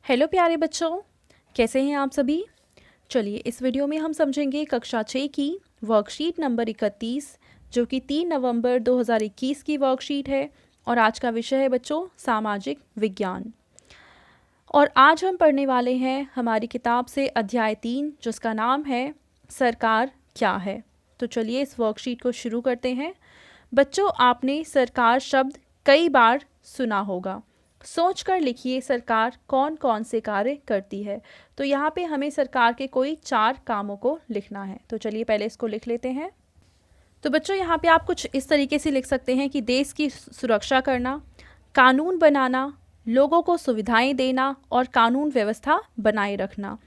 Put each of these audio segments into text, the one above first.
Hello प्यारे बच्चों, कैसे हैं आप सभी। चलिए इस वीडियो में हम समझेंगे कक्षा 6 की वर्कशीट नंबर 31 जो कि 3 नवंबर 2021 की वर्कशीट है और आज का विषय है बच्चों सामाजिक विज्ञान। और आज हम पढ़ने वाले हैं हमारी किताब से अध्याय 3 जिसका नाम है सरकार क्या है। तो चलिए इस वर्कशीट को शुरू करते हैं। बच्चों, आपने सरकार शब्द कई बार सुना होगा। सोचकर लिखिए सरकार कौन कौन से कार्य करती है। तो यहाँ पे हमें सरकार के कोई 4 कामों को लिखना है। तो चलिए पहले इसको लिख लेते हैं। तो बच्चों यहाँ पे आप कुछ इस तरीके से लिख सकते हैं कि देश की सुरक्षा करना, कानून बनाना, लोगों को सुविधाएं देना और कानून व्यवस्था बनाए रखना,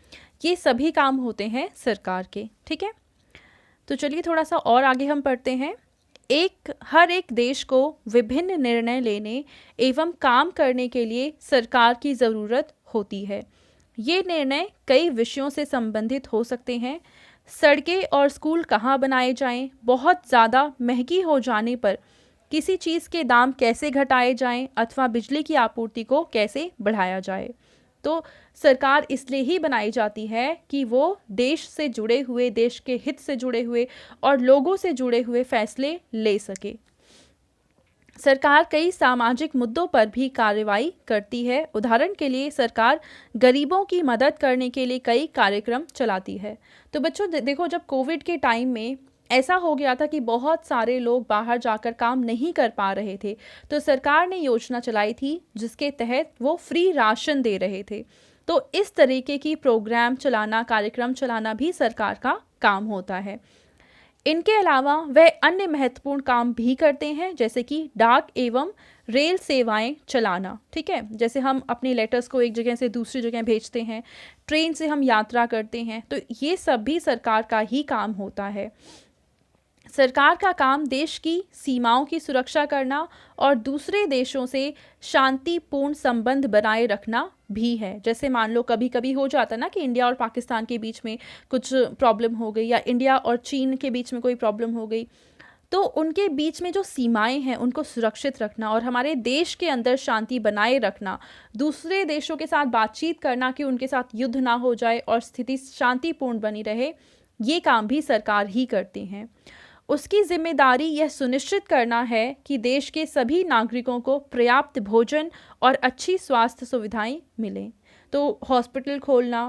ये सभी काम होते हैं सरकार के। ठीक है, तो चलिए थोड़ा सा और आगे हम पढ़ते हैं। हर एक देश को विभिन्न निर्णय लेने एवं काम करने के लिए सरकार की ज़रूरत होती है। ये निर्णय कई विषयों से संबंधित हो सकते हैं। सड़कें और स्कूल कहाँ बनाए जाएं, बहुत ज़्यादा महंगी हो जाने पर किसी चीज़ के दाम कैसे घटाए जाएं अथवा बिजली की आपूर्ति को कैसे बढ़ाया जाए। तो सरकार इसलिए ही बनाई जाती है कि वो देश से जुड़े हुए, देश के हित से जुड़े हुए और लोगों से जुड़े हुए फैसले ले सके। सरकार कई सामाजिक मुद्दों पर भी कार्रवाई करती है। उदाहरण के लिए सरकार गरीबों की मदद करने के लिए कई कार्यक्रम चलाती है। तो बच्चों देखो, जब कोविड के टाइम में ऐसा हो गया था कि बहुत सारे लोग बाहर जाकर काम नहीं कर पा रहे थे, तो सरकार ने योजना चलाई थी जिसके तहत वो फ्री राशन दे रहे थे। तो इस तरीके की प्रोग्राम चलाना, कार्यक्रम चलाना भी सरकार का काम होता है। इनके अलावा वह अन्य महत्वपूर्ण काम भी करते हैं जैसे कि डाक एवं रेल सेवाएं चलाना। ठीक है, जैसे हम अपने लेटर्स को एक जगह से दूसरी जगह भेजते हैं, ट्रेन से हम यात्रा करते हैं, तो ये सब भी सरकार का ही काम होता है। सरकार का काम देश की सीमाओं की सुरक्षा करना और दूसरे देशों से शांतिपूर्ण संबंध बनाए रखना भी है। जैसे मान लो कभी कभी हो जाता ना कि इंडिया और पाकिस्तान के बीच में कुछ प्रॉब्लम हो गई या इंडिया और चीन के बीच में कोई प्रॉब्लम हो गई, तो उनके बीच में जो सीमाएं हैं उनको सुरक्षित रखना और हमारे देश के अंदर शांति बनाए रखना, दूसरे देशों के साथ बातचीत करना कि उनके साथ युद्ध ना हो जाए और स्थिति शांतिपूर्ण बनी रहे, ये काम भी सरकार ही करती हैं। उसकी जिम्मेदारी यह सुनिश्चित करना है कि देश के सभी नागरिकों को पर्याप्त भोजन और अच्छी स्वास्थ्य सुविधाएं मिलें। तो हॉस्पिटल खोलना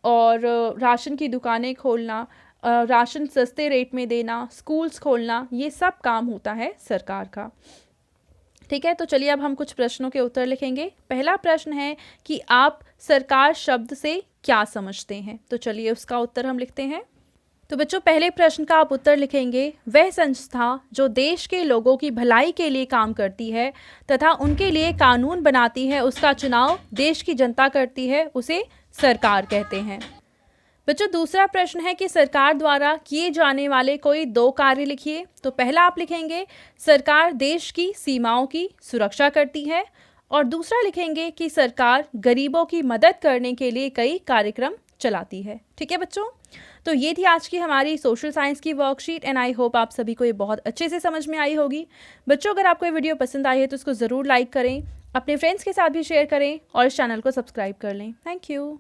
और राशन की दुकानें खोलना, राशन सस्ते रेट में देना, स्कूल्स खोलना, ये सब काम होता है सरकार का। ठीक है, तो चलिए अब हम कुछ प्रश्नों के उत्तर लिखेंगे। पहला प्रश्न है कि आप सरकार शब्द से क्या समझते हैं। तो चलिए उसका उत्तर हम लिखते हैं। तो बच्चों पहले प्रश्न का आप उत्तर लिखेंगे, वह संस्था जो देश के लोगों की भलाई के लिए काम करती है तथा उनके लिए कानून बनाती है, उसका चुनाव देश की जनता करती है, उसे सरकार कहते हैं। बच्चों दूसरा प्रश्न है कि सरकार द्वारा किए जाने वाले कोई 2 कार्य लिखिए। तो पहला आप लिखेंगे सरकार देश की सीमाओं की सुरक्षा करती है और दूसरा लिखेंगे कि सरकार गरीबों की मदद करने के लिए कई कार्यक्रम चलाती है। ठीक है बच्चों, तो ये थी आज की हमारी सोशल साइंस की वर्कशीट एंड आई होप आप सभी को ये बहुत अच्छे से समझ में आई होगी। बच्चों अगर आपको ये वीडियो पसंद आई है तो इसको ज़रूर लाइक करें, अपने फ्रेंड्स के साथ भी शेयर करें और इस चैनल को सब्सक्राइब कर लें। Thank you.